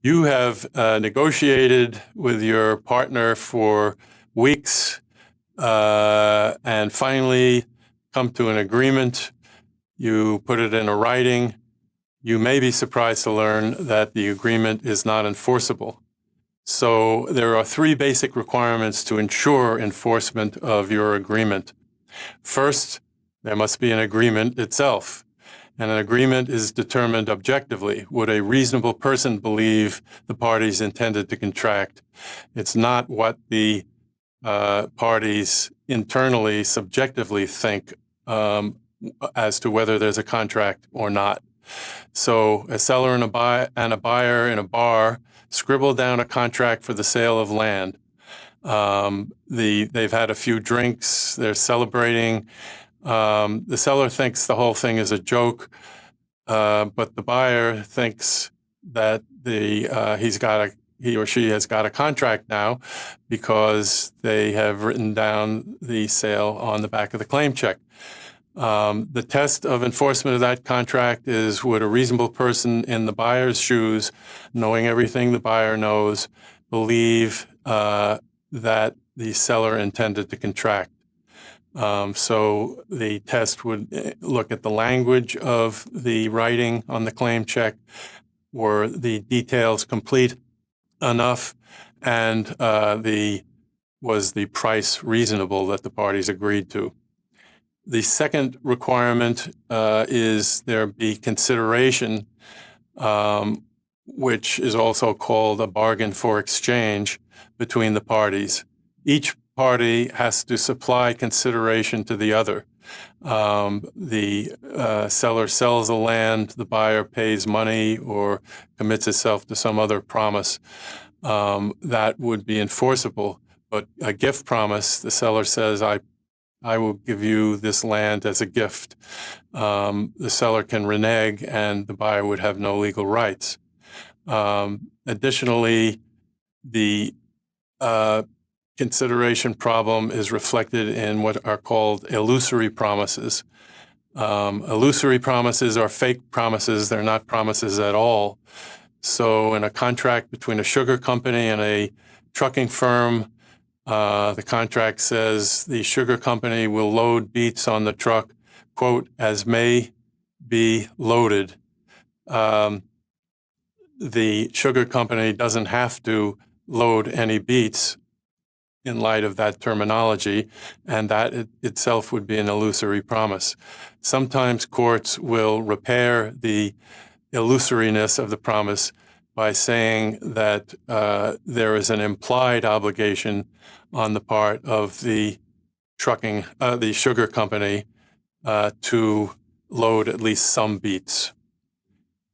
You have negotiated with your partner for weeks and finally come to an agreement. You put it in a writing. You may be surprised to learn that the agreement is not enforceable. So there are three basic requirements to ensure enforcement of your agreement. First, there must be an agreement itself. And an agreement is determined objectively. Would a reasonable person believe the parties intended to contract? It's not what the parties internally, subjectively think as to whether there's a contract or not. So a seller and a buyer in a bar scribble down a contract for the sale of land. They've had a few drinks, they're celebrating. The seller thinks the whole thing is a joke, but the buyer thinks that he or she has got a contract now because they have written down the sale on the back of the claim check. The test of enforcement of that contract is, would a reasonable person in the buyer's shoes, knowing everything the buyer knows, believe that the seller intended to contract? So the test would look at the language of the writing on the claim check. Were the details complete enough, and was the price reasonable that the parties agreed to? The second requirement is there be consideration, which is also called a bargain for exchange between the parties. Each party has to supply consideration to the other. The seller sells the land, the buyer pays money or commits itself to some other promise that would be enforceable. But a gift promise, the seller says, I will give you this land as a gift. The seller can renege and the buyer would have no legal rights. Additionally, the consideration problem is reflected in what are called illusory promises. Illusory promises are fake promises. They're not promises at all. So in a contract between a sugar company and a trucking firm, the contract says the sugar company will load beets on the truck, quote, as may be loaded. The sugar company doesn't have to load any beets in light of that terminology, and that itself would be an illusory promise. Sometimes courts will repair the illusoriness of the promise by saying that there is an implied obligation on the part of the the sugar company to load at least some beets.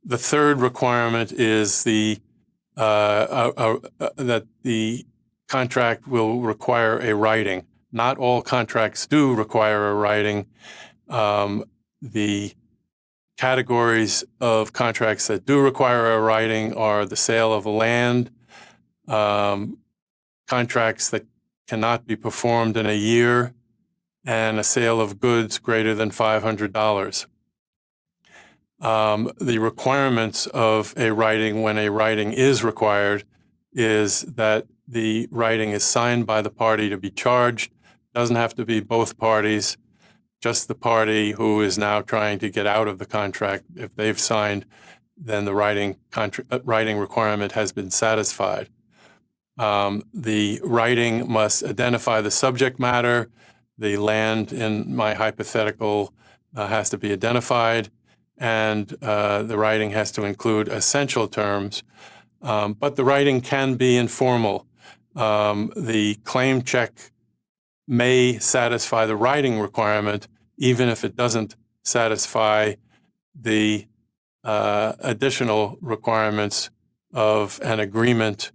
The third requirement is that the contract will require a writing. Not all contracts do require a writing. The categories of contracts that do require a writing are the sale of land, contracts that cannot be performed in a year, and a sale of goods greater than $500. The requirements of a writing, when a writing is required, is that the writing is signed by the party to be charged. Doesn't have to be both parties, just the party who is now trying to get out of the contract. If they've signed, then the writing requirement has been satisfied. The writing must identify the subject matter. The land in my hypothetical has to be identified, and the writing has to include essential terms. But the writing can be informal. The claim check may satisfy the writing requirement, even if it doesn't satisfy the additional requirements of an agreement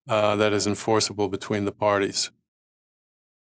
that is enforceable between the parties.